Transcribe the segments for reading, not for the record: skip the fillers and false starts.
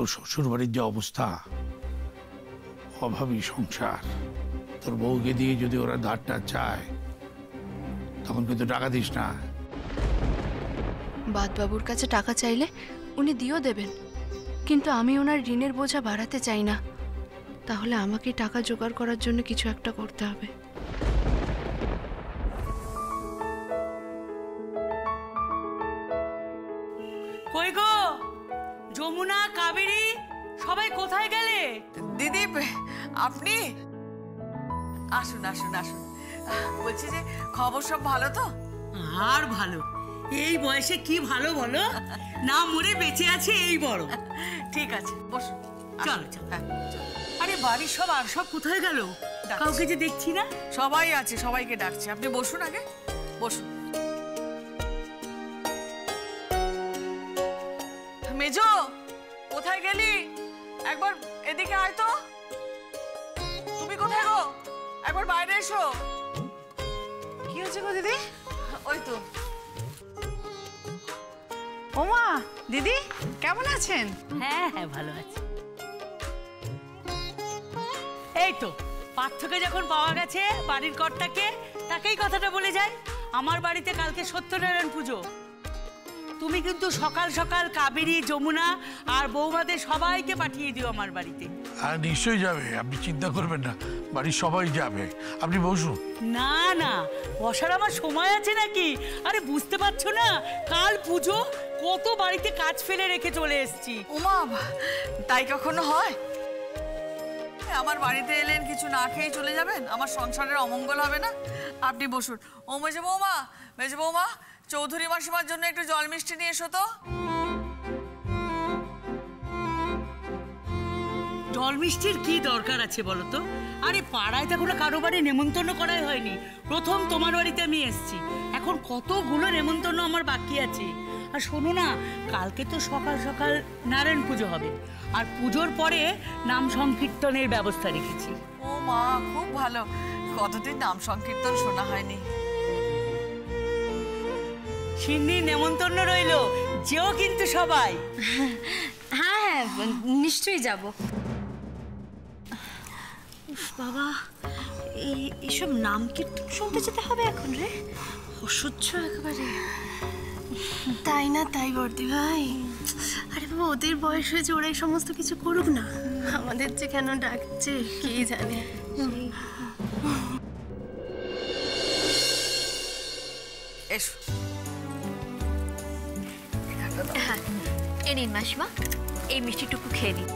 তোর শ্বশুর বাড়ির যে অবস্থা, অভাবী সংসার, তোর বউকে দিয়ে যদি ওরা ধারটা চায় তখন কিন্তু টাকা দিস না। বাদবাবুর কাছে টাকা চাইলে উনি দিয়েও দেবেন, কিন্তু আমি ওনার ঋণের বোঝা বাড়াতে চাই না। তাহলে আমাকে টাকা জোগাড় করার জন্য কিছু একটা করতে হবে। কই গো যমুনা, কাবেরী, সবাই কোথায় গেলে? দিদি আপনি আসুন আসুন আসুন। বলছি যে খবর সব ভালো তো? আর ভালো, এই বয়সে কি ভালো বলো, না মরে বেঁচে আছে এই বড়। ঠিক আছে বসুন। চলো চলো। হ্যাঁ, আরে বাড়ির সব আর সব কোথায় গেল? কাউকে যে দেখছি না। সবাই আছে, সবাইকে ডাকছি, আপনি বসুন আগে বসুন। মেজো কোথায় গেলি? একবার এদিকে আয় তো। তুমি কোথায় গো? একবার বাইরে এসো। কি হয়েছে গো দিদি? ওই তো। ওমা দিদি কেমন আছেন? হ্যাঁ হ্যাঁ ভালো আছি। এই তো পার্থকে যখন পাওয়া গেছে বাড়ির কর্তাকে, তাকেই কথাটা বলে যায়। আমার বাড়িতে কালকে সত্যনারায়ণ পুজো। তুমি কিন্তু সকাল সকাল কাবেরী, যমুনা আর বৌমাদের সবাইকে পাঠিয়ে দিও আমার বাড়িতে। আর নিশ্চয়ই যাবে, আপনি চিন্তা করবেন না, বাড়ির সবাই যাবে, আপনি বসুন। না না, বসার আমার সময় আছে নাকি? আরে বুঝতে পারছো না, কাল পুজো, কত বাড়িতে কাজ ফেলে রেখে চলে এসেছি। উমা, তাই কখনো হয়? আমার বাড়িতে এলেন কিছু না খেয়ে চলে যাবেন? আমার সংসারের অমঙ্গল হবে না? আপনি বসুন। ও মেজো বৌমা, মেজো বৌমা, চৌধুরী মাসিমার জন্য একটু জল মিষ্টি নিয়ে এসো তো। জল মিষ্টির কি দরকার আছে বলো তো? আরে পাড়ায় তো কোনো কারো বাড়ি নেমন্তন্ন করাই হয়নি, প্রথম তোমার বাড়িতে আমি এসেছি। এখন কতগুলো নেমন্তন্ন আমার বাকি আছে। আর শোনো না, কালকে তো সকাল সকাল নারায়ণ পুজো হবে, আর পুজোর পরে নাম সংকীর্তনের ব্যবস্থা রেখেছি। ও মা, খুব ভালো, কতদিন নাম সংকীর্তন শোনা হয়নি। সিন্নির নেমন্তন্ন রইলো, যেও কিন্তু সবাই। হ্যাঁ হ্যাঁ নিশ্চয়ই যাব। বাবা, এইসব নাম কীর্তন শুনতে যেতে হবে এখন রে? অসহ্য একেবারে। তাই না তাই বর্দি ভাই? আরে বাবা, ওদের বয়স হয়েছে, ওরা এই সমস্ত কিছু করুক না, আমাদের যে কেন ডাকছে কে জানে। এসো। হ্যাঁ এ নিন মাসিমা, এই মিষ্টিটুকু খেয়ে নিন।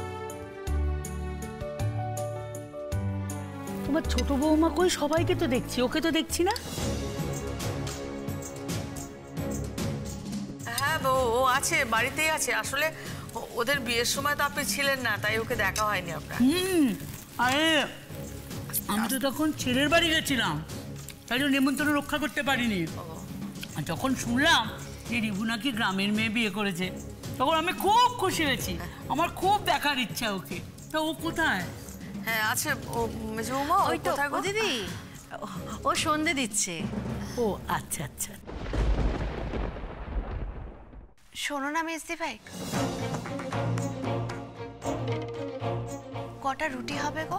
তোমার ছোট বৌমা কই? সবাইকে তো দেখছি, ওকে তো দেখছি না। হ্যাঁ ও আছে, বাড়িতেই আছে। আসলে ওদের বিয়ের সময় তো আপনি ছিলেন না, তাই ওকে দেখা হয়নি আপনার। আরে আমি তো তখন ছেলের বাড়ি গেছিলাম, তাই জন্য নেমন্তন্ন রক্ষা করতে পারিনি। আর যখন শুনলাম যে রিভু নাকি গ্রামের মেয়ে বিয়ে করেছে, তখন আমি খুব খুশি হয়েছি। আমার খুব দেখার ইচ্ছা ওকে। তা ও কোথায়? হ্যাঁ আছে ও মেজো বৌমা। ওই তো কোথায় গো? দিদি, ও সন্ধে দিচ্ছে। ও আচ্ছা আচ্ছা। শোনো না মেজদি ভাই, কটা রুটি হবে গো?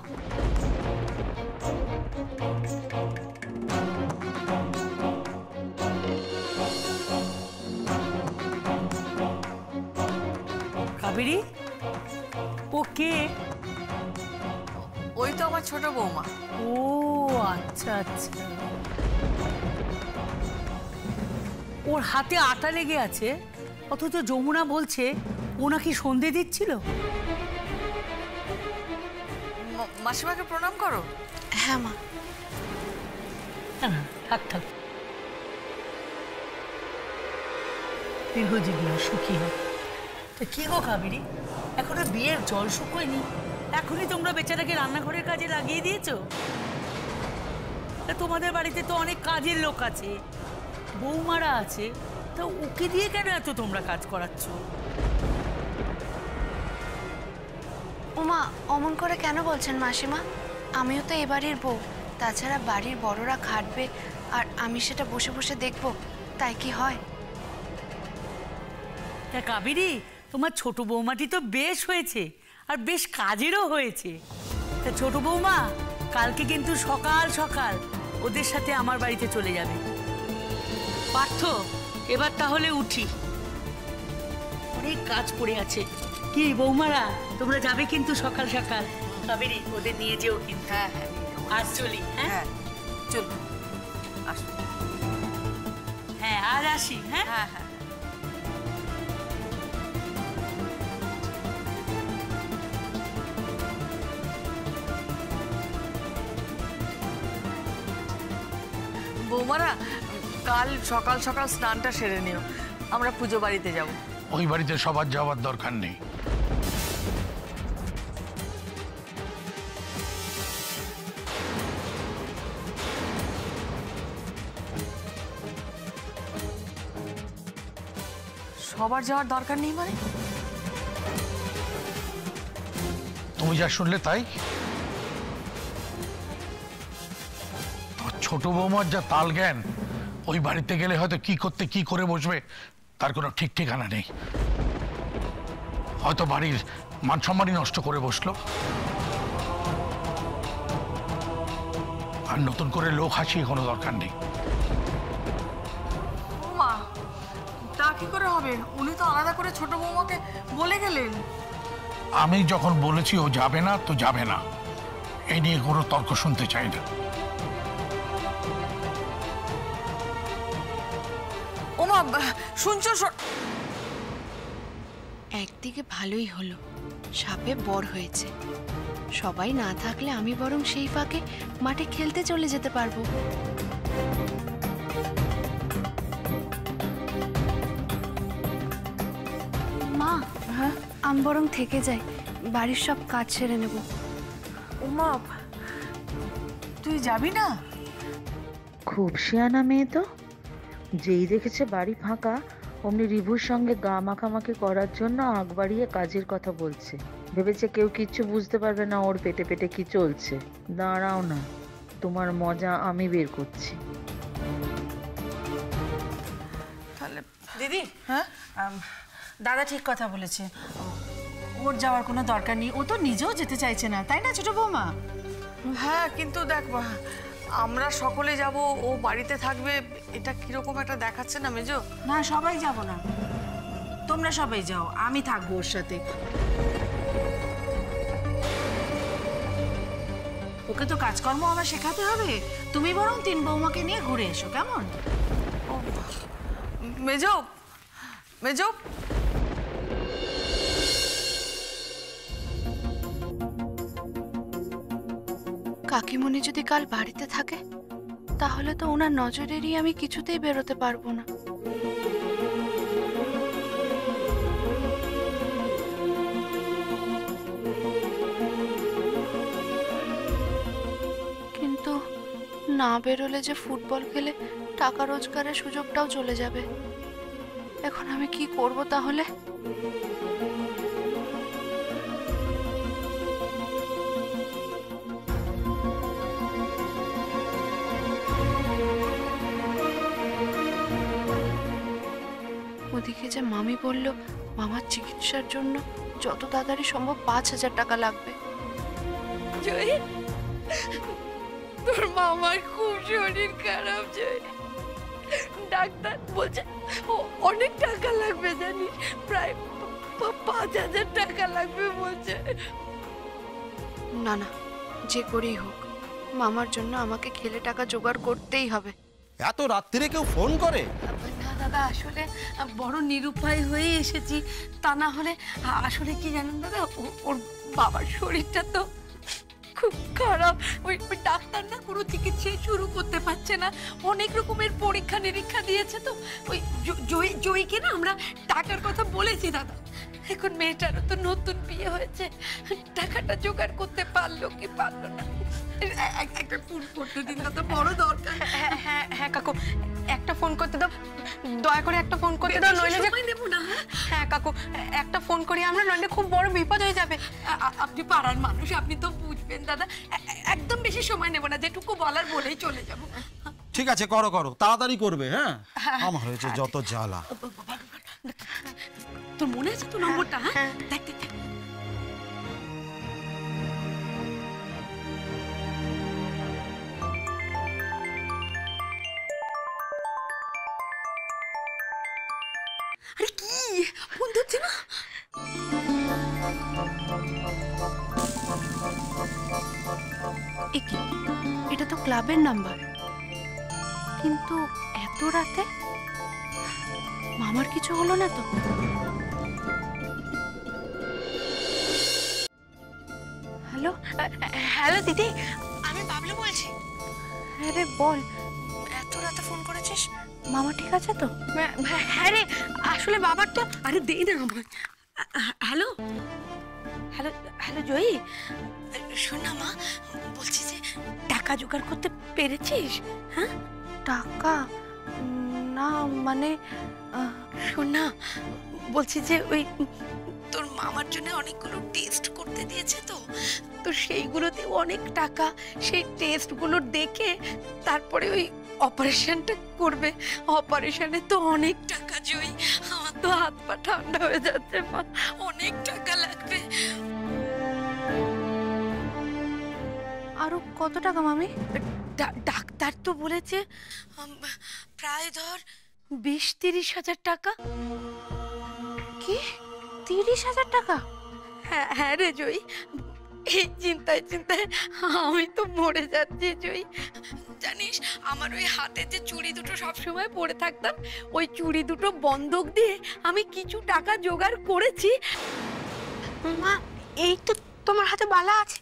কাবেরী, ও কে? ওই তো আমার ছোট বৌমা। ও আচ্ছা আচ্ছা। ওর হাতে আটা লেগে আছে, অথচ যমুনা বলছে ও নাকি সন্ধে দিচ্ছিল। মাসিমাকে প্রণাম করো। হ্যাঁ মা। থাক থাক, দীর্ঘজীবী সুখী হোক। তা কি গো কাবেরী, এখনো বিয়ের জল শুকোয়নি, এখনই তোমরা বেচারাকে রান্নাঘরের কাজে লাগিয়ে দিয়েছো? তোমাদের বাড়িতে তো অনেক কাজের লোক আছে, বৌমারা আছে, তা ওকে দিয়ে কেন এত তোমরা কাজ করাচ্ছ? ওমা, অমন করে কেন বলছেন মাসিমা? আমিও তো এ বাড়ির বউ, তাছাড়া বাড়ির বড়রা খাটবে আর আমি সেটা বসে বসে দেখব, তাই কি হয়? তা কাবেরী, তোমার ছোট বৌমাটি তো বেশ হয়েছে, আর বেশ কাজেরও হয়েছে। তা ছোট বৌমা, কালকে কিন্তু সকাল সকাল ওদের সাথে আমার বাড়িতে চলে যাবে। পার্থ, এবার তাহলে উঠি, অনেক কাজ পড়ে আছে। কি বৌমারা, তোমরা যাবে কিন্তু সকাল সকাল। কাবেরী, ওদের নিয়ে যেও কিন্তু। হ্যাঁ হ্যাঁ, আজ চলি। হ্যাঁ হ্যাঁ চল আসো। হ্যাঁ, আজ আসি। হ্যাঁ হ্যাঁ হ্যাঁ। বৌমারা, কাল সকাল সকাল স্নানটা সেরে নিও, আমরা পুজো বাড়িতে যাব। ওই বাড়িতে সবার যাওয়ার দরকার নেই। সবার যাওয়ার দরকার নেই মানে? তুমি যা শুনলে তাই? ছোট বৌমার যা তাল জ্ঞান, ওই বাড়িতে গেলে হয়তো কি করতে কি করে বসবে তার কোনো ঠিক ঠিকানা নেই। হয়তো বাড়ির মান সম্মানই নষ্ট করে বসলো, আর নতুন করে লোক হাসিয়ে কোনো দরকার নেই। মা, তা কি করে হবে? উনি তো আলাদা করে ছোট বৌমাকে বলে গেলেন। আমি যখন বলেছি ও যাবে না তো যাবে না, এই নিয়ে কোনো তর্ক শুনতে চাই না। ওমা, শুনছো? একদিকে ভালোই হলো, সাপে বর হয়েছে। সবাই না থাকলে আমি বরং সেই ফাঁকে মাঠে খেলতে চলে যেতে পারবো। মা, হ্যাঁ, আমি বরং থেকে যাই, বাড়ির সব কাজ সেরে নেব। ওমা, তুই যাবি না? খুব শিয়ানা মেয়ে তো, যেই দেখেছে বাড়ি ফাঁকা অমনি রিভুর সঙ্গে গা মাখামাখি করার জন্য আগ বাড়িয়ে কাজের কথা বলছে। ভেবেছে কেউ কিচ্ছু বুঝতে পারবে না ওর পেটে পেটে কি চলছে। দাঁড়াও না, তোমার মজা আমি বের করছি। তাহলে দিদি, হ্যাঁ, দাদা ঠিক কথা বলেছে, ওর যাওয়ার কোনো দরকার নেই। ও তো নিজেও যেতে চাইছে না, তাই না ছোট বৌমা? হ্যাঁ, কিন্তু দেখ, আমরা সকলে যাব, ও বাড়িতে থাকবে, এটা কিরকম একটা দেখাচ্ছে না মেজো? না, সবাই যাব না, তোমরা সবাই যাও, আমি থাকবো ওর সাথে। ওকে তো কাজকর্ম আমার শেখাতে হবে। তুমি বরং তিন বৌমাকে নিয়ে ঘুরে এসো, কেমন? মেজো, মেজো, কাকিমণি যদি কাল বাড়িতে থাকে তাহলে তো ওনার নজর এড়িয়ে আমি কিছুতেই বেরোতে পারবো না। কিন্তু না বেরোলে যে ফুটবল খেলে টাকা রোজগারের সুযোগটাও চলে যাবে। এখন আমি কি করব তাহলে? ওদিকে যে মামি বলল মামার চিকিৎসার জন্য যত তাড়াতাড়ি সম্ভব 5,000 টাকা লাগবে। জয়, তোর মামার খুব শরীর খারাপ জয়, ডাক্তার বলছে অনেক টাকা লাগবে, জানিস, প্রায় 5,000 টাকা লাগবে বলছে। না না, যে করেই হোক মামার জন্য আমাকে খেলে টাকা জোগাড় করতেই হবে। এত রাত্রিরে কেউ ফোন করে? না দাদা, আসলে বড় নিরুপায় হয়ে এসেছি। তা না হলে আসলে কি জানেন দাদা, ওর বাবার শরীরটা তো খুব খারাপ। ওই ডাক্তার না কোনো চিকিৎসাই শুরু করতে পারছে না, অনেক রকমের পরীক্ষা নিরীক্ষা দিয়েছে। তো ওই জয়ীকে না আমরা টাকার কথা বলেছি দাদা। এখন মেয়েটারও তো নতুন বিয়ে হয়েছে, টাকাটা জোগাড় করতে পারলো কি পারলো না। একটা ফোন করতে দিন দাদা, বড় দরকার। হ্যাঁ হ্যাঁ কাকু, একটা ফোন করতে দাও, দয়া করে একটা ফোন করতে দাও, নইলে নেব না। হ্যাঁ কাকু, একটা ফোন করি আমরা, নইলে খুব বড় বিপদ হয়ে যাবে। আপনি পাড়ার মানুষ, আপনি তো বুঝবেন দাদা। একদম বেশি সময় নেব না, যেটুকু বলার বলেই চলে যাব। ঠিক আছে, করো করো, তাড়াতাড়ি করবে। হ্যাঁ, আমার হয়েছে যত জ্বালা। তোর মনে আছে তো নম্বরটা? হ্যাঁ, দেখ দেখ দেখ। আরে কি ফোন ধরছে না? একি, এটা তো ক্লাবের নাম্বার, কিন্তু এত রাতে মামার কিছু হলো না তো? হ্যালো হ্যালো দিদি, আমি বাবলু বলছি। হ্যাঁ রে বল, এত রাতে ফোন করেছিস? মামা ঠিক আছে তো? হ্যাঁ রে, আসলে বাবার তো। আরে দে না আমার। হ্যালো হ্যালো হ্যালো জয়ী, শোন না মা, বলছি যে টাকা জোগাড় করতে পেরেছিস? হ্যাঁ টাকা না, মানে শোন না, বলছি যে ওই তোর মামার জন্য অনেকগুলো টেস্ট করতে দিয়েছে তো, তো সেইগুলোতে অনেক টাকা, সেই টেস্টগুলো দেখে তারপরে ওই অপারেশনটা করবে। অপারেশনে তো অনেক টাকা জয়ী, আমার তো হাত পা ঠান্ডা হয়ে যাচ্ছে মা, অনেক টাকা লাগবে। আরো কত টাকা মামি? ডাক্তার তো বলেছে প্রায় ধর 20-30 হাজার টাকা। কি 30,000 টাকা? হ্যাঁ হ্যাঁ রে জয়ী, এই চিন্তায় চিন্তায় আমি তো মরে যাচ্ছি জয়ী। জানিস আমার ওই হাতে যে চুড়ি দুটো সবসময় পরে থাকতাম, ওই চুড়ি দুটো বন্ধক দিয়ে আমি কিছু টাকা জোগাড় করেছি। মা, এই তো তোমার হাতে বালা আছে।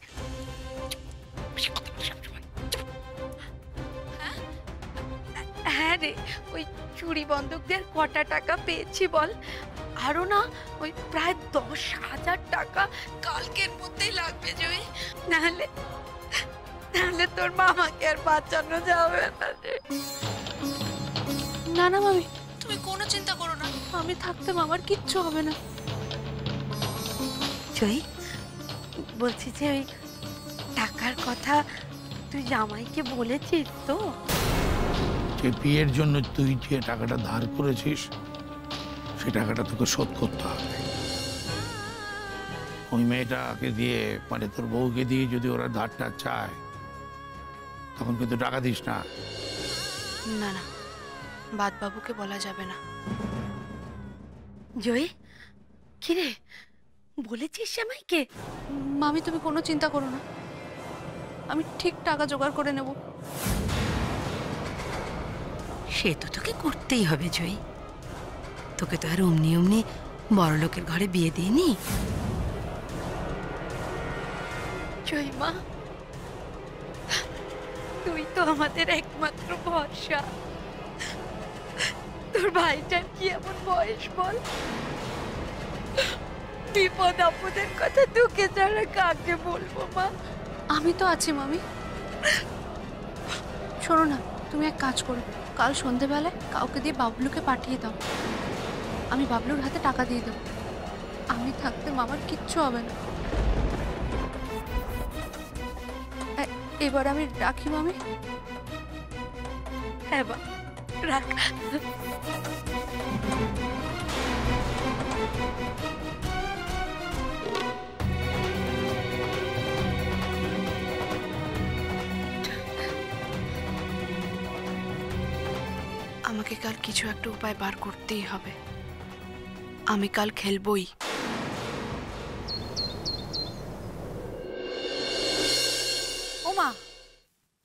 হ্যাঁ রে, ওই চুড়ি বন্ধক দিয়ে কটা টাকা পেয়েছি বল? আরো না ওই প্রায় 10,000 টাকা কালকের মধ্যেই লাগবে জয়ী, নাহলে নাহলে তোর মামাকে আর বাঁচানো যাবে না রে। না না মামি, তুমি কোনো চিন্তা করো না, আমি থাকতে মামার কিচ্ছু হবে না। জয়ী, বলছি যে ওই টাকার কথা তুই জামাইকে বলেছিস তো? যে বিয়ের জন্য তুই যে টাকাটা ধার করেছিস, সে টাকাটা তোকে শোধ করতে হবে। ওই মেয়েটাকে দিয়ে, মানে তোর বউকে দিয়ে যদি ওরা ধারটা চায়, তখন কিন্তু টাকা দিস না। না না, বাদ বাবুকে বলা যাবে না। জয়ী, কিরে বলেছিস জামাইকে? মামি তুমি কোনো চিন্তা করো না, আমি ঠিক টাকা জোগাড় করে নেব। সে তো তোকে করতেই হবে জয়ী, তোকে তো আর অমনি অমনি বড়লোকের ঘরে বিয়ে দিইনি। জয়ী মা, তুই তো আমাদের একমাত্র ভরসা। তোর ভাইটার কি এমন বয়স বল, বিপদ আপদের কথা তোকে ছাড়া কাকে বলবো মা? আমি তো আছি মামি। শোনো না, তুমি এক কাজ করো, কাল সন্ধেবেলায় কাউকে দিয়ে বাবলুকে পাঠিয়ে দাও, আমি বাবলুর হাতে টাকা দিয়ে দেবো। আমি থাকতে মামার কিচ্ছু হবে না। এবার আমি রাখি মামি। হ্যাঁ বা রাখ। আমাকে কাল কিছু একটা উপায় বার করতেই হবে, আমি কাল খেলবই। ওমা,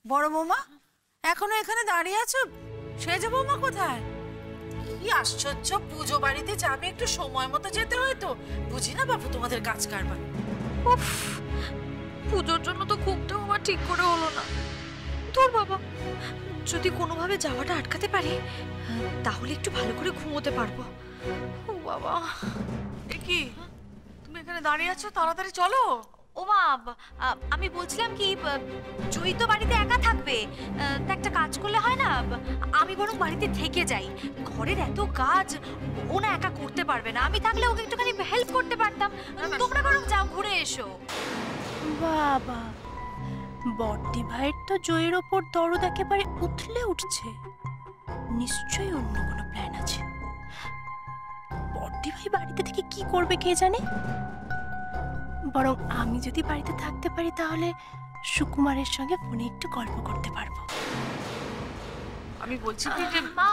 বড় বৌমা এখনো এখানে দাঁড়িয়ে আছো? সেজ বৌমা কোথায়? কি আশ্চর্য, পুজো বাড়িতে যাবে, একটু সময় মতো যেতে হয় তো। বুঝি না বাবু তোমাদের কাজ কারবার। উফ, পুজোর জন্য তো ঘুমটাও আমার ঠিক করে হলো না। তোর বাবা, যদি কোনোভাবে যাওয়াটা আটকাতে পারি তাহলে একটু ভালো করে ঘুমোতে পারবো। ও বাবা, এ কি তুমি এখানে দাঁড়িয়ে আছো? তাড়াতাড়ি চলো। ও মা, আমি বলছিলাম কি, জয়ী তো বাড়িতে একা থাকবে, তা একটা কাজ করলে হয় না? আমি বরং বাড়িতে থেকে যাই, ঘরের এত কাজ ও না একা করতে পারবে না, আমি থাকলে ওকে একটুখানি হেল্প করতে পারতাম। তোমরা বরং যাও, ঘুরে এসো। বাবা, বড়দি ভাইয়ের তো জয়ের ওপর দরদ একেবারে উথলে উঠছে, নিশ্চয়ই অন্য কোনো প্ল্যান আছে। বড়দি ভাই বাড়িতে থেকে কি করবে কে জানে। বরং আমি যদি বাড়িতে থাকতে পারি তাহলে সুকুমারের সঙ্গে ফোনে একটু গল্প করতে পারবো। আমি বলছি কি যে মা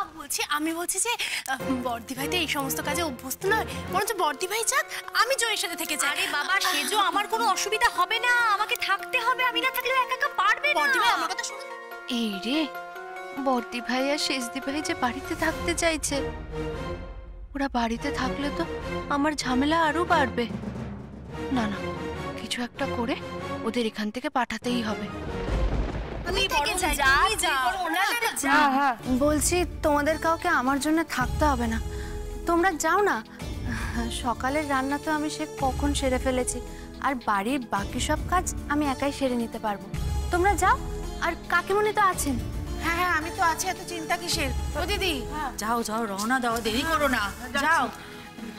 আমি বলছি যে বর্দি ভাই তো এই সমস্ত কাজে অভ্যস্ত নয়, বরঞ্চ বর্দি ভাই যাক, আমি জয়ের সাথে থেকে যাই। আরে বাবা, সেজো আমার কোনো অসুবিধা হবে না, আমাকে থাকতে হবে, আমি না থাকলে একা একা পারবে না। বর্দি ভাই আমার কথা শুনুন। এই রে, বর্দি ভাই আর শেষদি ভাই যে বাড়িতে থাকতে চাইছে, ওরা বাড়িতে থাকলে তো আমার ঝামেলা আরো বাড়বে। না না, কিছু একটা করে ওদের এখান থেকে পাঠাতেই হবে। বলছি তোমাদের কাউকে আমার জন্য থাকতে হবে না, তোমরা যাও না। সকালের রান্না তো আমি সে কখন সেরে ফেলেছি, আর বাড়ির বাকি সব কাজ আমি একাই সেরে নিতে পারবো। তোমরা যাও, আর কাকিমণি তো আছেন। হ্যাঁ হ্যাঁ, আমি তো আছি, এত চিন্তা কিসের? ও দিদি যাও যাও, রওনা দাও, দেরি করো না, যাও।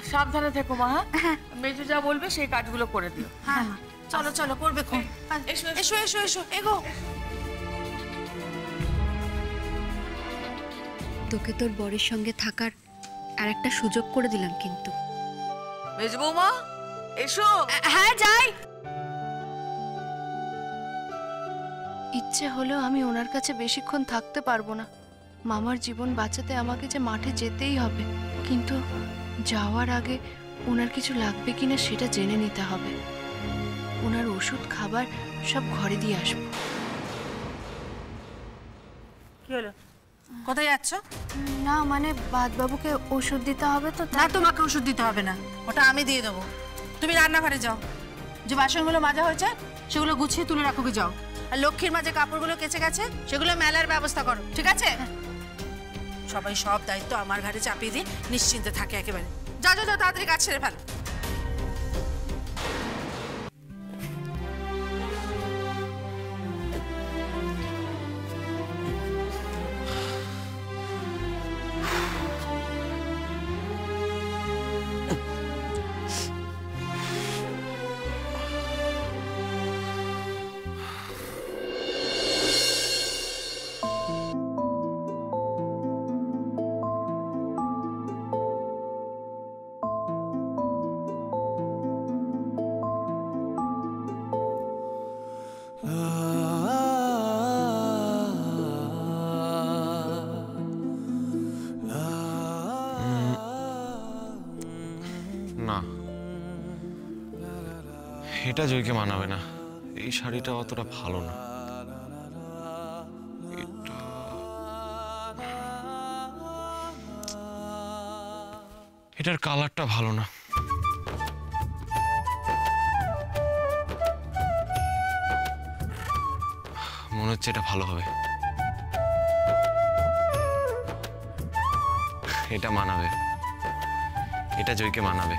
সাবধানে থেকো মা। হ্যাঁ, মেজো যা বলবে সেই কাজগুলো করে দিও। হ্যাঁ, চলো চলো, করবে খুব। এসো এসো এসো এসো, এগো। তোকে তোর বরের সঙ্গে থাকার আর একটা সুযোগ করে দিলাম কিন্তু। মেজো বৌমা এসো। হ্যাঁ যাই। ইচ্ছে হলেও আমি ওনার কাছে বেশিক্ষণ থাকতে পারবো না। মামার জীবন বাঁচাতে আমাকে যে মাঠে যেতেই হবে, কিন্তু যাওয়ার আগে ওনার কিছু লাগবে কিনা সেটা জেনে নিতে হবে। ওনার ওষুধ খাবার সব ঘরে দিয়ে আসবো। কি হলো, কোথায় যাচ্ছ? না মানে বাদবাবুকে ওষুধ দিতে হবে তো। না, তোমাকে ওষুধ দিতে হবে না, ওটা আমি দিয়ে দেবো। তুমি রান্নাঘরে যাও, যে বাসনগুলো মাজা হয়েছে সেগুলো গুছিয়ে তুলে রাখো, যাও। আর লক্ষ্মীর মাঝে কাপড়গুলো কেচে গেছে সেগুলো মেলার ব্যবস্থা করো, ঠিক আছে? সবাই সব দায়িত্ব আমার ঘাড়ে চাপিয়ে দিয়ে নিশ্চিন্তে থাকে একেবারে। যাও যাও যাও, তাড়াতাড়ি কাজ সেরে ফেলো। না, এটা জয়কে মানাবে না। এই শাড়িটা অতটা ভালো না। এটার কালারটা ভালো না। মনে হচ্ছে এটা ভালো হবে। এটা মানাবে, এটা জয়কে মানাবে।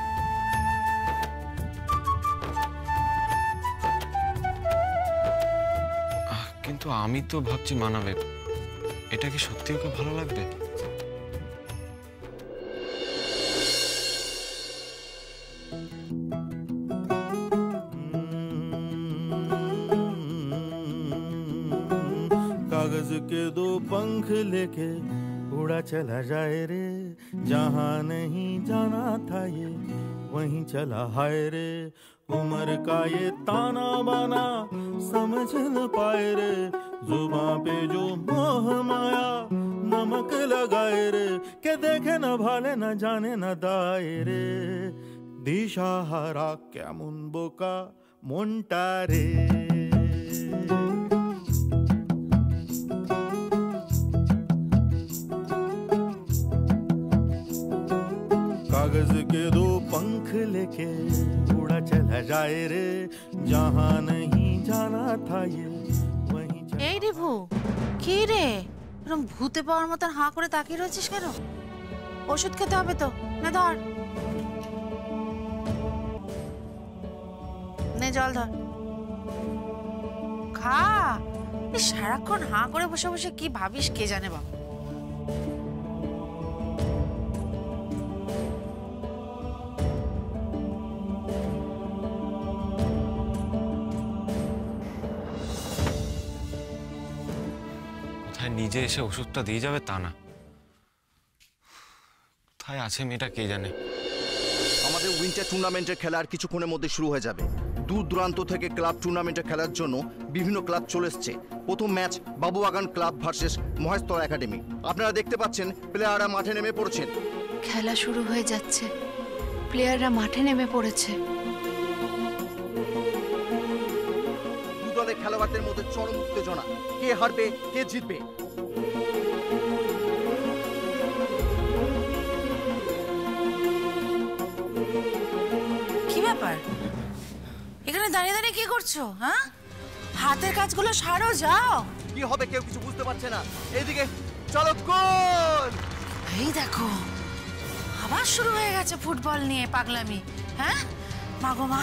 কিন্তু আমি তো ভাবছি মানাবে। এটা কি সত্যি ওকে ভালো লাগবে? कागज के दो पंख लेके उड़ा चला जाए रे, जहाँ नहीं जाना था ये वहीं चला हाय रे। उम्र का ये ताना बाना समझ न पाए रे, जुबां पे जो मोह माया नमक लगाए रे, के देखे न भाले न जाने न दाए रे। दिशाहारा केमन बोका मोंटा रे। कागज के दो पंख लेके उड़ा चला जाए रे, जहाँ नहीं जाना था ये वहीं चला। এই রিভু, কি রে এরকম ভূতে পাওয়ার মতন হাঁ করে তাকিয়ে রয়েছিস কেন? ওষুধ খেতে হবে তো, নে ধর, নে জল ধর, খা। এই সারাক্ষণ হাঁ করে বসে বসে কি ভাবিস কে জানে বাবা। নিজে এসে ওষুধটা দিয়ে যাবে তা না, কোথায় আছে মেয়েটা কে জানে। আমাদের উইন্টার টুর্নামেন্টের খেলা আর কিছুক্ষণের মধ্যে শুরু হয়ে যাবে। দূর দূরান্ত থেকে ক্লাব টুর্নামেন্টে খেলার জন্য বিভিন্ন ক্লাব চলে এসছে। প্রথম match Babubagan club versus Maheshtala academy. আপনারা দেখতে পাচ্ছেন প্লেয়াররা মাঠে নেমে পড়েছেন। খেলা শুরু হয়ে যাচ্ছে, প্লেয়াররা মাঠে নেমে পড়েছে। দু দলের খেলোয়াড়দের মধ্যে চরম উত্তেজনা, কে হারবে কে জিতবে। কি ব্যাপার, এখানে দাঁড়িয়ে দাঁড়িয়ে কি করছো? হ্যাঁ, হাতের কাজগুলো সারো, যাও। কি হবে কেউ কিছু বুঝতে পারছে না। এইদিকে চলো, গোল! এই দেখো, আবার শুরু হয়ে গেছে ফুটবল নিয়ে পাগলামি। হ্যাঁ, মা গো মা,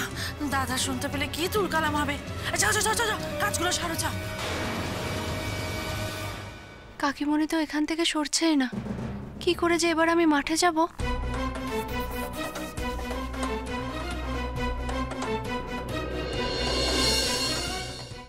দাদা শুনতে পেলে কি তুলকালাম হবে। যাও যাও যাও যাও, কাজগুলো সারো, যাও। কাকিমণি তো এখান থেকে সরছেই না, কি করে যে এবার আমি মাঠে যাব?